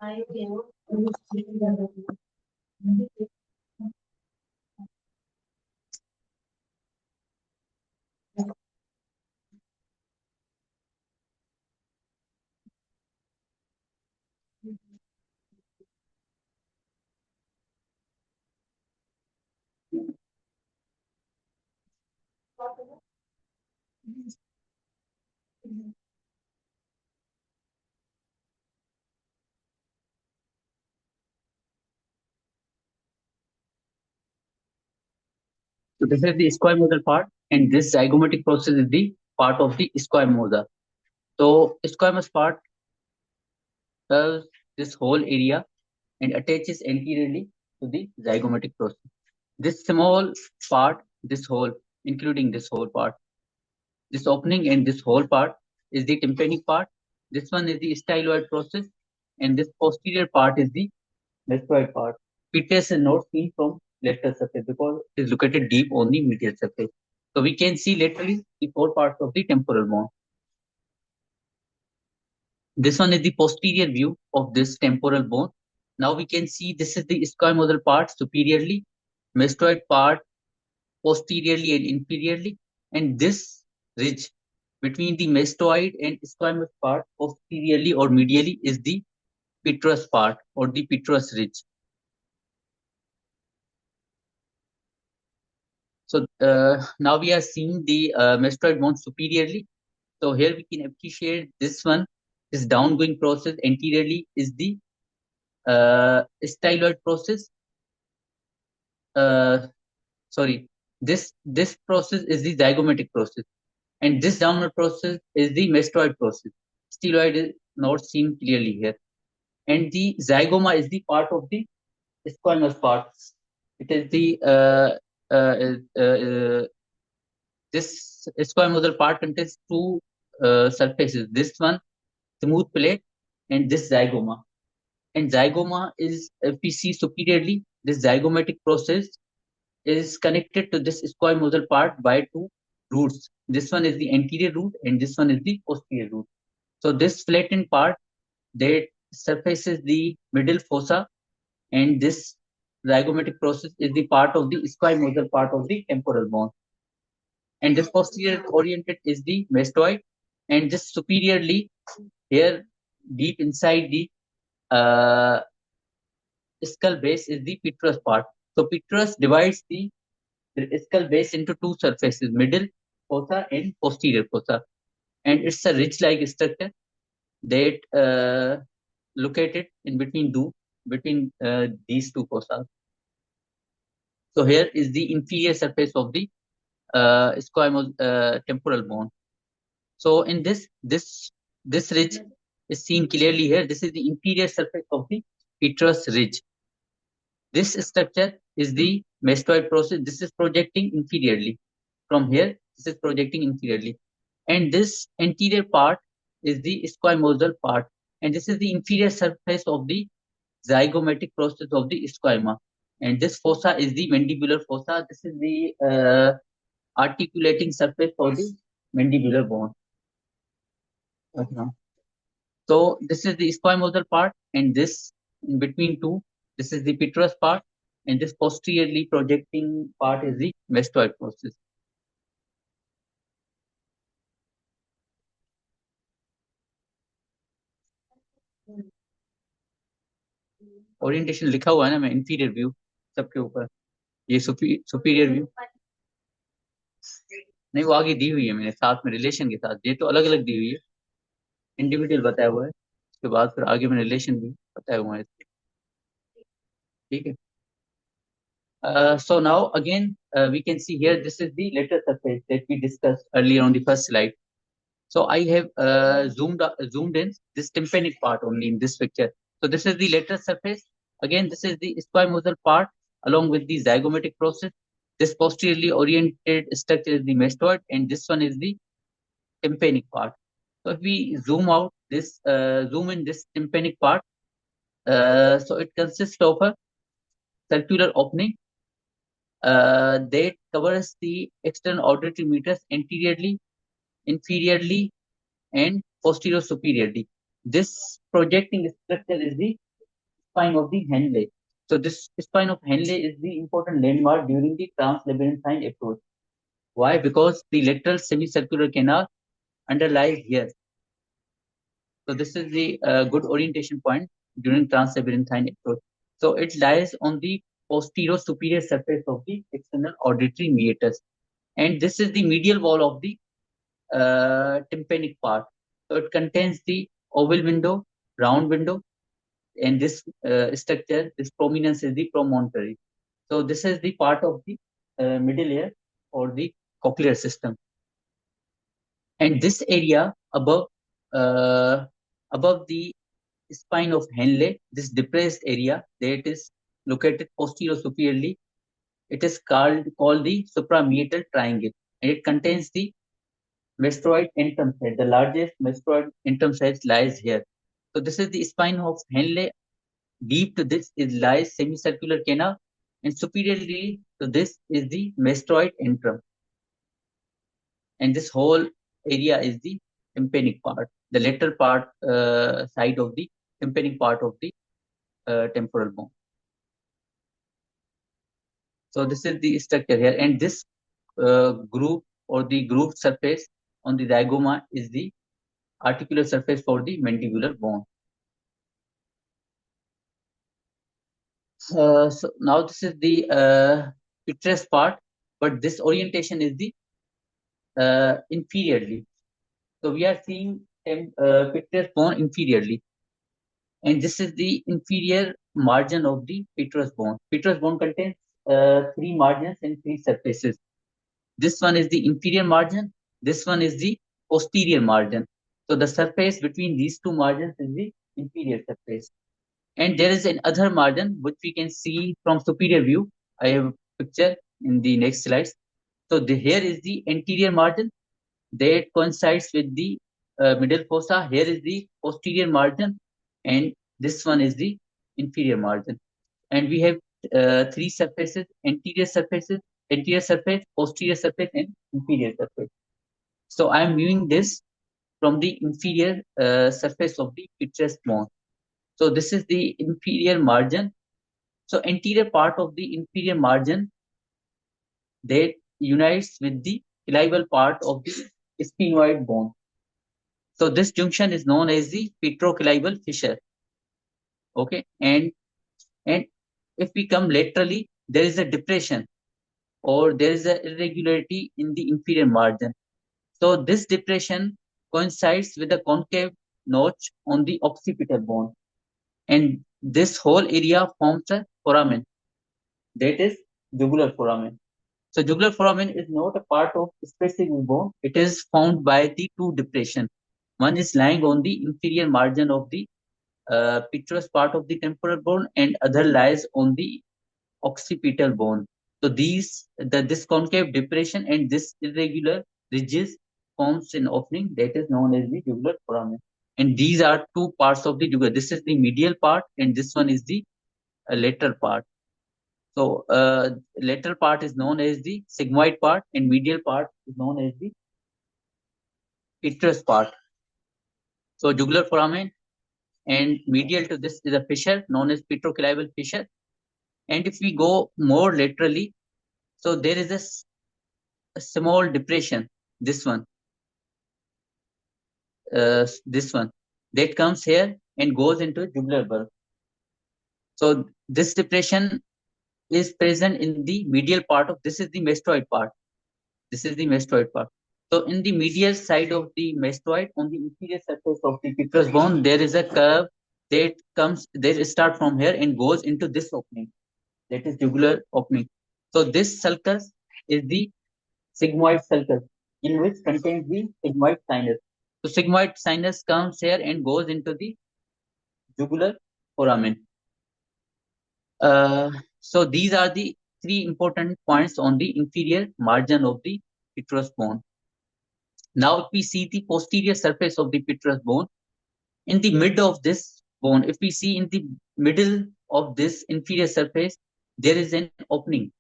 So this is the squamosal part, and this zygomatic process is the part of the squamosa. So squamous part serves this whole area and attaches anteriorly to the zygomatic process. This small part, this hole, including this whole part, this opening and this whole part is the tympanic part. This one is the styloid process, and this posterior part is the mastoid part. Pitras is not seen from lateral surface because it is located deep on the medial surface. So we can see laterally the four parts of the temporal bone. This one is the posterior view of this temporal bone. Now we can see this is the squamosal part superiorly, mastoid part posteriorly and inferiorly, and this ridge between the mastoid and squamous part posteriorly or medially is the petrous part or the petrous ridge. So now we are seeing the mastoid bone superiorly. So here we can appreciate this one, this downgoing process anteriorly is the styloid process. Sorry, this process is the zygomatic process, and this downward process is the mastoid process. Styloid is not seen clearly here, and the zygoma is the part of the squamous part. It is the this squamosal part contains two surfaces. This one smooth plate and this zygoma. And zygoma is, if we see superiorly, this zygomatic process is connected to this squamosal part by two roots. This one is the anterior root and this one is the posterior root. So this flattened part that surfaces the middle fossa, and this zygomatic process is the part of the squamosal part of the temporal bone. And this posterior oriented is the mastoid, and this superiorly here deep inside the skull base is the petrous part. So petrous divides the skull base into two surfaces, middle fossa and posterior fossa, and it's a ridge-like structure that located in between these two fossa. So here is the inferior surface of the temporal bone. So in this ridge is seen clearly here. This is the inferior surface of the petrous ridge. This structure is the mastoid process. This is projecting inferiorly. From here, this is projecting inferiorly. And this anterior part is the squamosal part. And this is the inferior surface of the zygomatic process of the squama. And this fossa is the mandibular fossa. This is the articulating surface of the mandibular bone. So this is the squamosal part, and this in between two, this is the petrous part, and this posteriorly projecting part is the mastoid process. Orientation लिखा हुआ है ना, मैं inferior view सबके ऊपर, ये superior view नहीं, वो आगे दी हुई है मैंने साथ में रिलेशन के साथ, ये तो अलग अलग दी हुई है, इंडिविजुअल बताया हुआ है, उसके बाद फिर आगे मैंने रिलेशन भी बताया हुआ है, ठीक है. So now again we can see here this is the lateral surface that we discussed earlier on the first slide. So I have zoomed in this tympanic part only in this picture. So this is the lateral surface. Again, this is the squamosal part along with the zygomatic process. This posteriorly oriented structure is the mastoid, and this one is the tympanic part. So if we zoom out this, zoom in this tympanic part, so it consists of a circular opening that covers the external auditory meatus anteriorly, inferiorly, and posterior superiorly. This projecting structure is the spine of the Henle. So this spine of Henle is the important landmark during the translabyrinthine approach. Why? Because the lateral semicircular canal underlies here. So this is the good orientation point during translabyrinthine approach. So it lies on the posterior superior surface of the external auditory meatus, and this is the medial wall of the tympanic part. So it contains the oval window, round window, and this structure, this prominence is the promontory. So this is the part of the middle ear or the cochlear system, and this area uh, above the spine of Henle, this depressed area that is located posterior superiorly, it is called the suprameatal triangle, and it contains the mastoid antrum set. The largest mastoid antrum set lies here. So this is the spine of Henle. Deep to this is lies semicircular canal, and superiorly to this is the mastoid antrum. And this whole area is the tympanic part, the lateral part side of the tympanic part of the temporal bone. So this is the structure here, and this groove or the grooved surface on the zygoma is the articular surface for the mandibular bone. So now this is the vitreous part, but this orientation is the inferiorly. So we are seeing vitreous bone inferiorly, and this is the inferior margin of the vitreous bone. Vitreous bone contains three margins and three surfaces. This one is the inferior margin. This one is the posterior margin. So the surface between these two margins is the inferior surface. And there is another margin which we can see from superior view. I have a picture in the next slides. So here is the anterior margin that coincides with the middle fossa. Here is the posterior margin, and this one is the inferior margin. And we have three surfaces: anterior surface, posterior surface, and inferior surface. So I am viewing this from the inferior surface of the vitreous bone. So this is the inferior margin. So anterior part of the inferior margin that unites with the clival part of the sphenoid bone. So this junction is known as the petroclival fissure. Okay, and if we come laterally, there is a depression or there is an irregularity in the inferior margin. So this depression coincides with a concave notch on the occipital bone, and this whole area forms a foramen, that is jugular foramen. So jugular foramen is not a part of specific bone. It is found by the two depression. One is lying on the inferior margin of the petrous part of the temporal bone, and other lies on the occipital bone. So this concave depression and this irregular ridges forms an opening that is known as the jugular foramen. And these are two parts of the jugular. This is the medial part, and this one is the lateral part. So lateral part is known as the sigmoid part, and medial part is known as the petrous part. So jugular foramen, and medial to this is a fissure known as petroclival fissure. And if we go more laterally, so there is a small depression, this one, that comes here and goes into jugular bulb. So this depression is present in the medial part of this is the mastoid part. This is the mastoid part. So in the medial side of the mastoid, on the inferior surface of the petrous bone, there is a curve that start from here and goes into this opening. That is jugular opening. So this sulcus is the sigmoid sulcus, in which contains the sigmoid sinus. So sigmoid sinus comes here and goes into the jugular foramen. So these are the three important points on the inferior margin of the petrous bone. Now, if we see the posterior surface of the petrous bone, in the middle of this bone, if we see in the middle of this inferior surface, there is an opening.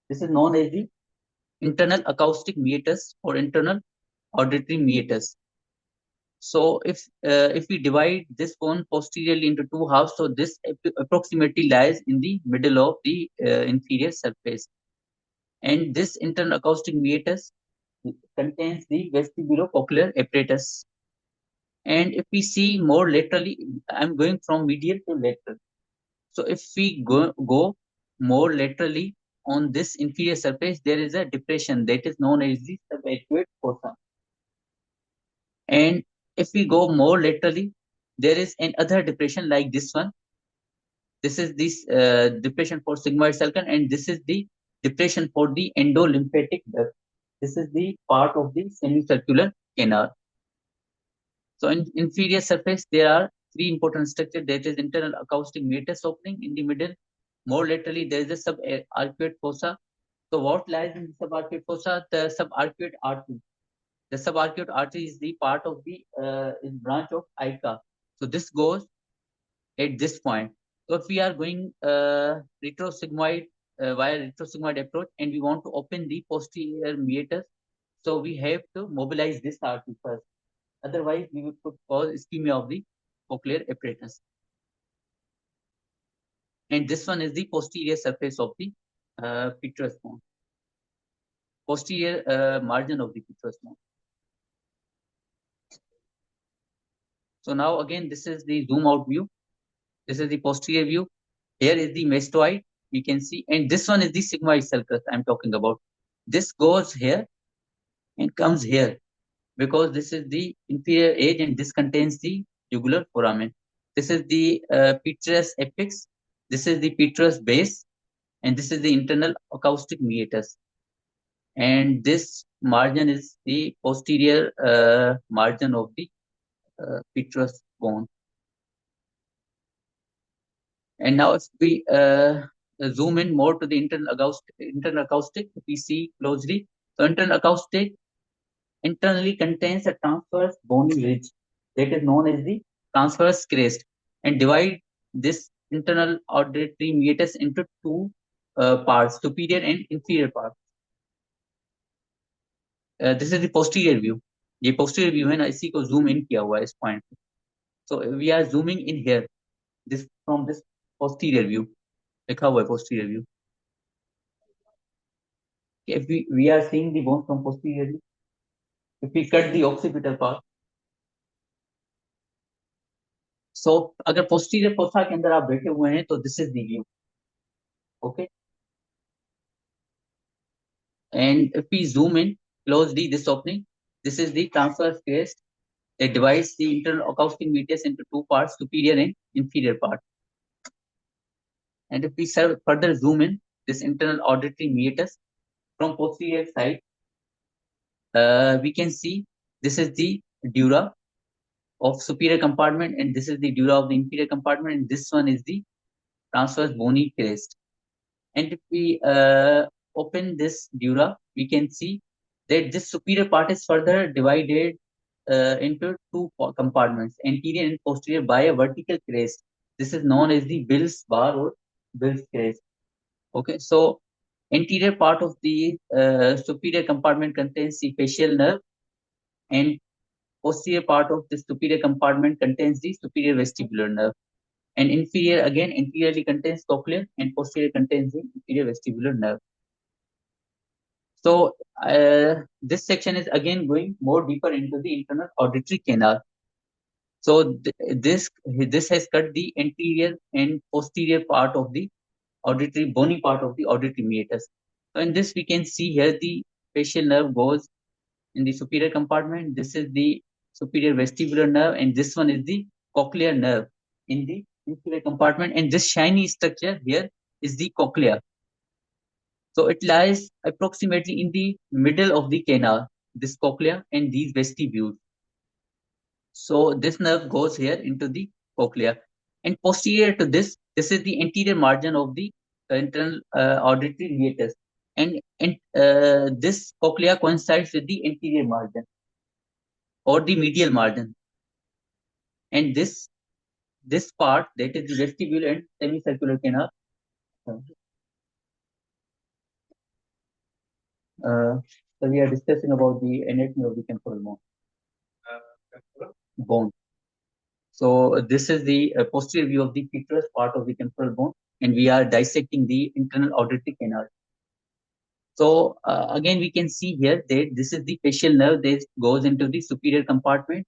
This is known as the internal acoustic meatus or internal auditory meatus. So if we divide this bone posteriorly into two halves, so this approximately lies in the middle of the inferior surface, and this internal acoustic meatus contains the vestibulocochlear apparatus. And if we see more laterally, I'm going from medial to lateral. So if we go more laterally on this inferior surface, there is a depression that is known as the subaqueous fossa. And if we go more laterally, there is another depression like this one. This is this depression for sigmoid sulcus, and this is the depression for the endolymphatic duct. This is the part of the semicircular canal. So in inferior surface, there are three important structures. That is internal acoustic meatus opening in the middle. More laterally, there is a subarcuate fossa. So what lies in the subarcuate fossa? The subarcuate artery. The subarcuate artery is the part of the is branch of ICA. So this goes at this point. So if we are going retrosigmoid via retrosigmoid approach and we want to open the posterior meatus, so we have to mobilize this artery first. Otherwise, we could cause ischemia of the cochlear apparatus. And this one is the posterior surface of the petrous bone, posterior margin of the petrous bone. So now again, this is the zoom out view. This is the posterior view. Here is the mastoid, we can see, and this one is the sigmoid sulcus I'm talking about. This goes here and comes here because this is the inferior edge and this contains the jugular foramen. This is the petrous apex. This is the petrous base, and this is the internal acoustic meatus. And this margin is the posterior margin of the petrous bone. And now if we zoom in more to the internal acoustic, we see closely. So internal acoustic internally contains a transverse bony ridge that is known as the transverse crest and divide this internal auditory meatus into two parts, superior and inferior part. This is the posterior view. ये posterior view है ना, इसी को zoom in किया हुआ है इस point पे. So we are zooming in here. This from this posterior view. लिखा हुआ है posterior view. If we are seeing the bone from posterior view, if we cut the occipital part, so अगर posterior fossa के अंदर आप बैठे हुए हैं तो this is the view. Okay. And if we zoom in closely this opening, this is the transverse crest that divides the internal acoustic meatus into two parts, superior and inferior part. And if we further zoom in this internal auditory meatus from posterior side, we can see this is the dura of superior compartment and this is the dura of the inferior compartment, and this one is the transverse bony crest. And if we open this dura, we can see that this superior part is further divided into two compartments, anterior and posterior, by a vertical crest. This is known as the Bill's bar or Bill's crest. Okay, so anterior part of the superior compartment contains the facial nerve, and posterior part of the superior compartment contains the superior vestibular nerve. And inferior again anteriorly contains cochlear and posterior contains the inferior vestibular nerve. So this section is again going more deeper into the internal auditory canal. So this has cut the anterior and posterior part of the auditory bony part of the auditory meatus. So in this we can see here the facial nerve goes in the superior compartment. This is the superior vestibular nerve, and this one is the cochlear nerve in the inferior compartment. And this shiny structure here is the cochlea. So it lies approximately in the middle of the canal, this cochlea and these vestibules. So this nerve goes here into the cochlea. And posterior to this is the anterior margin of the internal auditory meatus. And this cochlea coincides with the anterior margin or the medial margin. And this part, that is the vestibule and semicircular canal. So we are discussing about the anatomy of the temporal bone. bone. So this is the posterior view of the petrous part of the temporal bone, and we are dissecting the internal auditory canal. So again, we can see here that this is the facial nerve that goes into the superior compartment,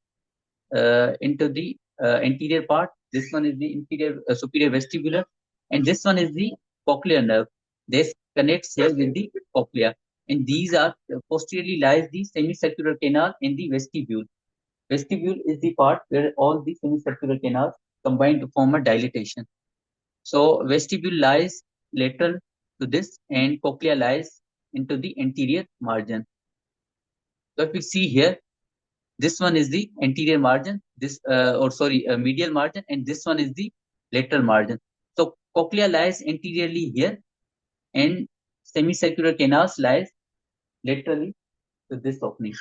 into the anterior part. This one is the inferior superior vestibular, and this one is the cochlear nerve. This connects here with the cochlea, and these are posteriorly lies the semicircular canal and the vestibule. Vestibule is the part where all the semicircular canals combine to form a dilatation. So vestibule lies lateral to this, and cochlea lies into the anterior margin. So if we see here, this one is the anterior margin, this or sorry, medial margin, and this one is the lateral margin. So cochlea lies anteriorly here, and semicircular canals lies laterally to this opening.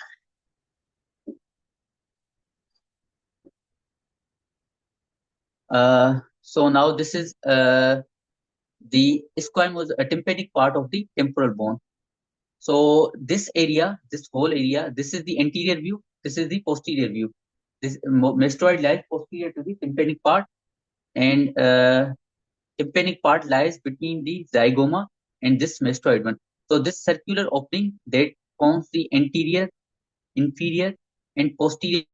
So now this is the squamous tympanic part of the temporal bone. So this area, this whole area, this is the anterior view, this is the posterior view. This mastoid lies posterior to the tympanic part, and tympanic part lies between the zygoma and this mastoid one. So this circular opening that forms the anterior, inferior, and posterior.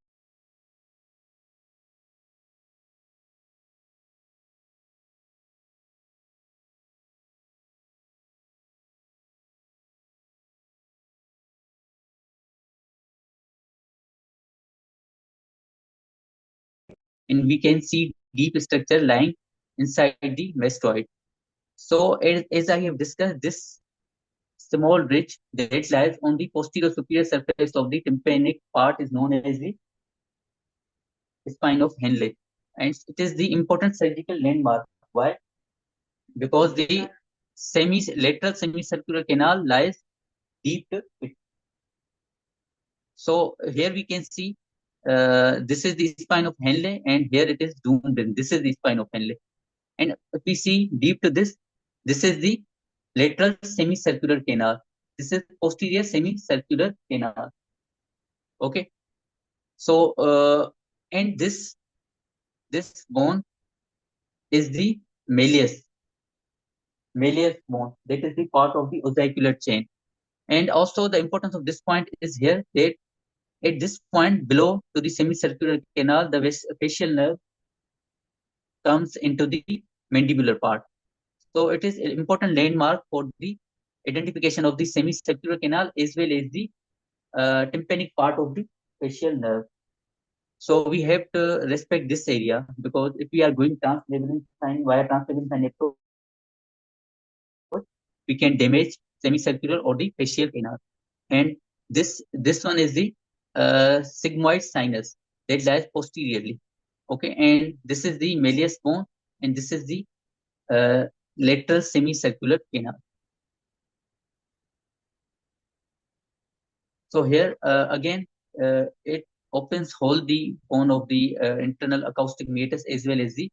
And we can see deep structure lying inside the mastoid. So as I have discussed, this small ridge that lies on the posterior superior surface of the tympanic part is known as the spine of Henle. And it is the important surgical landmark. Why? Because the lateral semicircular canal lies deep to it. So here we can see this is the spine of Henle, and here it is zoomed in. This is the spine of Henle. And if we see deep to this is the lateral semicircular canal. This is posterior semicircular canal. Okay. So and this bone is the malleus bone. That is the part of the ossicular chain. And also the importance of this point is here that at this point below to the semicircular canal, the facial nerve comes into the mandibular part. So it is an important landmark for the identification of the semicircular canal as well as the tympanic part of the facial nerve. So we have to respect this area, because if we are going translabyrinth sign via translabyrinth approach, we can damage semicircular or the facial canal. And this one is the sigmoid sinus that lies posteriorly. Okay, and this is the malleus bone, and this is the uh, lateral semicircular canal. So here again, it opens whole the bone of the internal acoustic meatus as well as the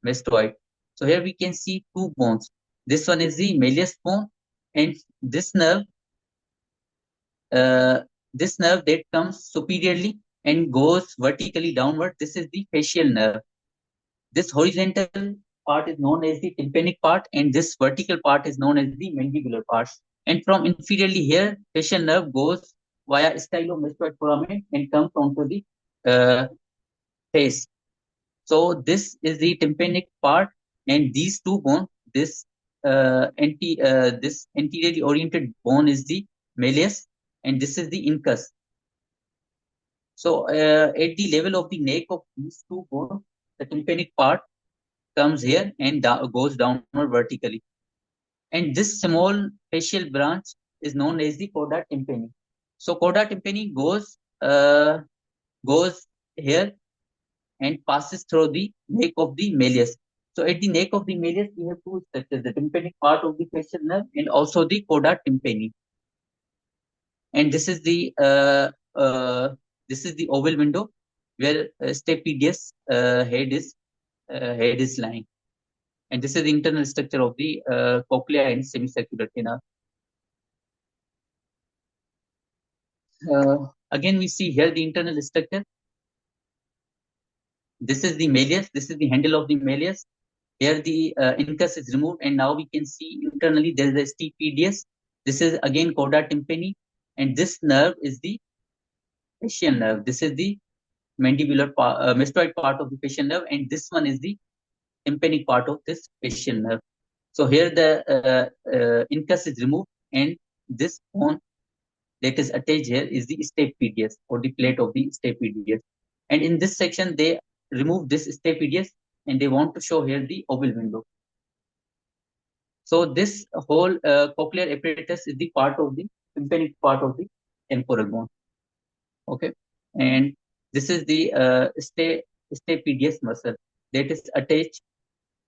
mastoid. So here we can see two bones. This one is the malleus bone, and uh, this nerve that comes superiorly and goes vertically downward. This is the facial nerve. This horizontal part is known as the tympanic part, and this vertical part is known as the mandibular part. And from inferiorly here, facial nerve goes via stylomastoid foramen and comes onto the uh, face. So this is the tympanic part, and these two bones, this anteriorly oriented bone is the malleus, and this is the incus. So at the level of the neck of these two bones, the tympanic part comes here and goes downward vertically. And this small facial branch is known as the coda tympani. So coda tympani goes here and passes through the neck of the malleus. So at the neck of the malleus, we have two structures: the tympanic part of the facial nerve and also the coda tympani. And this is the oval window where stapedius head is lying. And this is the internal structure of the cochlea and semicircular canal. Again, we see here the internal structure. This is the malleus. This is the handle of the malleus. Here the incus is removed, and now we can see internally there is a stapedius. This is again cauda tympani, and this nerve is the facial nerve. This is the mastoid part of the facial nerve, and this one is the tympanic part of this facial nerve. So here the incus is removed, and this bone that is attached here is the stapedius, or the plate of the stapedius. And in this section, they remove this stapedius, and they want to show here the oval window. So this whole cochlear apparatus is the part of the tympanic part of the temporal bone. Okay, and this is the stapedius muscle that is attached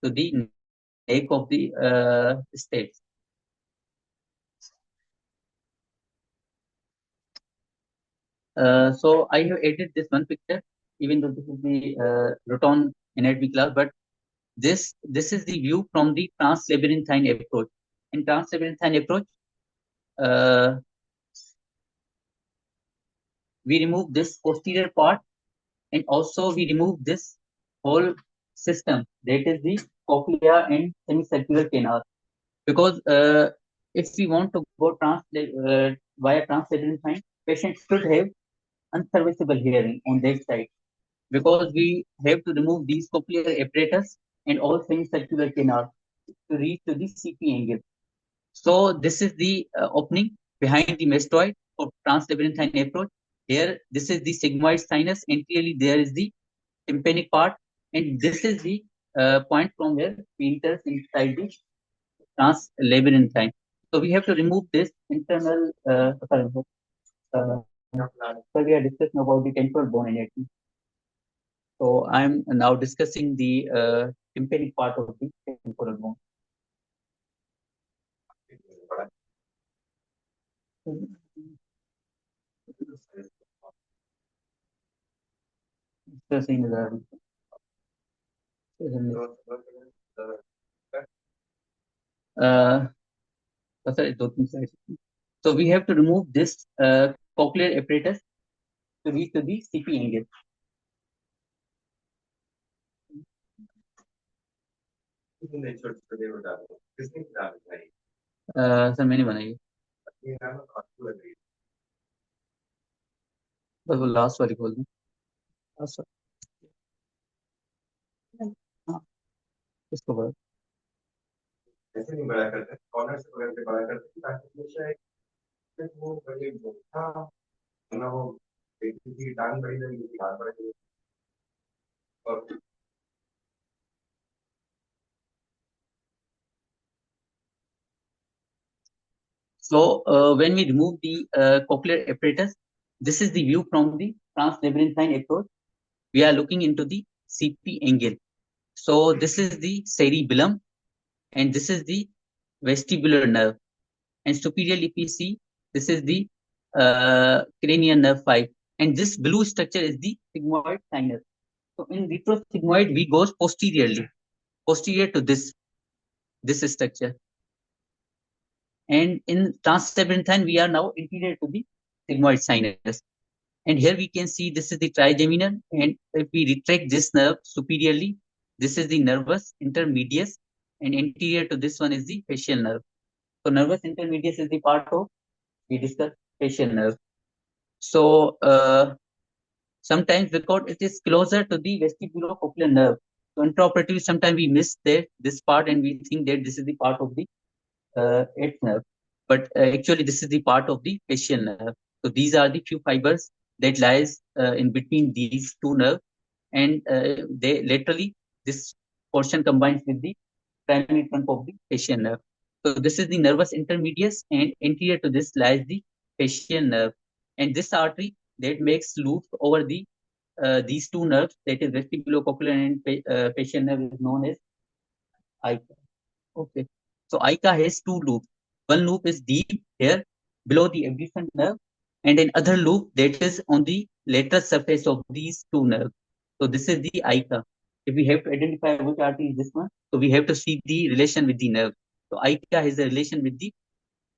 to the neck of the stapes. So I have added this one picture, even though this is the roton anatomy class, but this is the view from the translabyrinthine approach. In translabyrinthine approach, uh, we remove this posterior part, and also we remove this whole system, that is the cochlea and semicircular canal. Because if we want to go via translabyrinthine, patient should have unserviceable hearing on that side, because we have to remove these cochlear apparatus and all semicircular canal to reach to the CP angle. So this is the opening behind the mastoid for translabyrinthine approach. Here, this is the sigmoid sinus, and clearly there is the tympanic part, and this is the point from where we enter inside the translabyrinthine. So we have to remove this internal. So we are discussing about the temporal bone anatomy. So I'm now discussing the tympanic part of the temporal bone. Discussing the uh, sorry, so we have to remove this cochlear apparatus to reach to the CP angle. Sir मैंने बनाई बस वो last वाली खोल दूं last हाँ इसको बड़ा ऐसे नहीं बड़ा करते कॉर्नर से पकड़ के बड़ा करते ताकि हमेशा एक वो बड़े हाँ ना वो एक की टांग बड़ी लगी हाथ बड़ा और so when we remove the cochlear apparatus, this is the view from the translabyrinthine approach. We are looking into the CP angle. So this is the cerebellum, and this is the vestibular nerve. And superiorly, if we see, this is the cranial nerve 5. And this blue structure is the sigmoid sinus. So in retrosigmoid, we go posteriorly, posterior to this structure. And in translabyrinthine, we are now interior to the sigmoid sinus. And here we can see this is the trigeminal. And if we retract this nerve superiorly, this is the nervus intermedius. And anterior to this one is the facial nerve. So nervus intermedius is the part of, we discussed, facial nerve. So sometimes because it is closer to the vestibulocochlear nerve, so intraoperatively sometimes we miss this part and we think that this is the part of the eighth nerve. But actually this is the part of the facial nerve. So these are the few fibers that lies in between these two nerves, and they laterally this portion combines with the primary trunk of the facial nerve. So this is the nervus intermedius, and anterior to this lies the facial nerve. And this artery that makes loop over the these two nerves, that is vestibulocochlear and facial nerve, is known as ICA. Okay. So ICA has two loops. One loop is deep here below the abducent nerve, and another loop that is on the lateral surface of these two nerves. So this is the ICA. If we have to identify which artery is this one, so we have to see the relation with the nerve. So ICA has a relation with the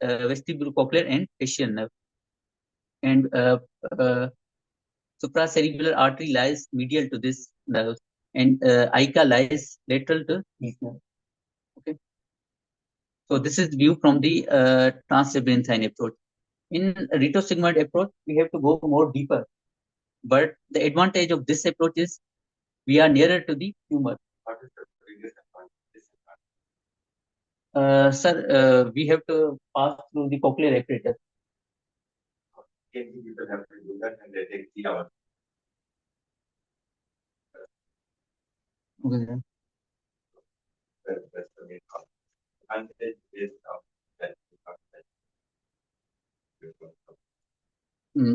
vestibulocochlear and facial nerve. And supracerebellar artery lies medial to this nerves, and ICA lies lateral to these nerves. Okay, so this is view from the translabyrinthine approach. In retrosigmoid approach, we have to go more deeper, but the advantage of this approach is we are nearer to the tumor. Sir, we have to pass through the cochlear apparatus. People have to do that, and they take 3 hours. Okay, sir. That's the main advantage is that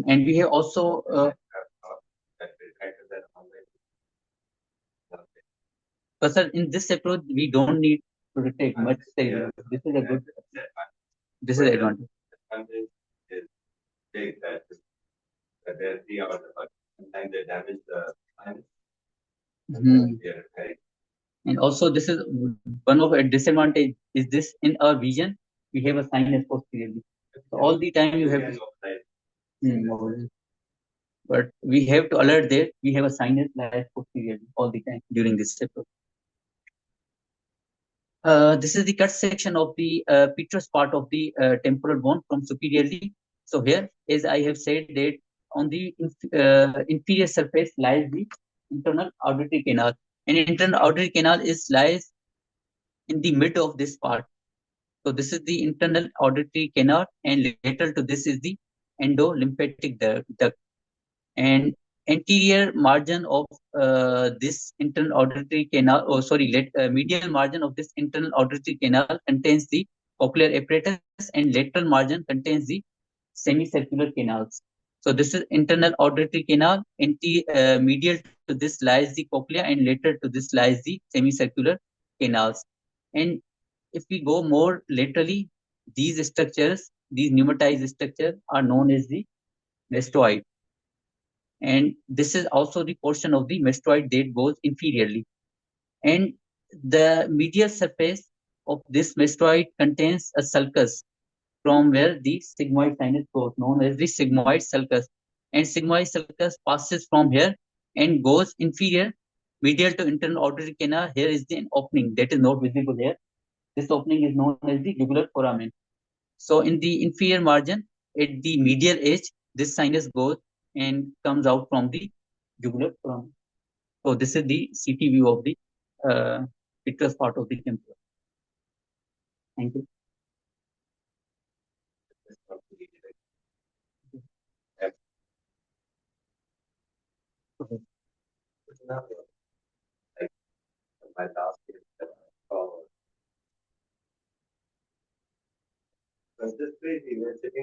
and we have also but sir, in this approach, we don't need to take much steroids. This is a good. This is advantage. Advantage is big that they're 3 hours apart. Sometimes they damage the sinus. And also, this is one of a disadvantage. Is this in our vision? We have a sinus posteriorly. So all the time you have. But we have to alert that we have a sinus lies posteriorly all the time during this approach. This is the cut section of the petrous part of the temporal bone from superiorly. So here, as I have said, that on the inferior surface lies the internal auditory canal, and internal auditory canal is lies in the mid of this part. So this is the internal auditory canal, and lateral to this is the endolymphatic duct. And anterior margin of this internal auditory canal, medial margin of this internal auditory canal contains the cochlear apparatus, and lateral margin contains the semicircular canals. So this is internal auditory canal, medial to this lies the cochlea, and lateral to this lies the semicircular canals. And if we go more laterally, these structures, these pneumatized structures are known as the mastoid. And this is also the portion of the mastoid that goes inferiorly. And the medial surface of this mastoid contains a sulcus from where the sigmoid sinus goes, known as the sigmoid sulcus. And sigmoid sulcus passes from here and goes inferior, medial to internal auditory canal. Here is the opening that is not visible here. This opening is known as the jugular foramen. So in the inferior margin, at the medial edge, this sinus goes and comes out from the jugular foramen. So this is the CT view of the vitreous part of the temporal. Thank you. Okay. My last year, this way we were sitting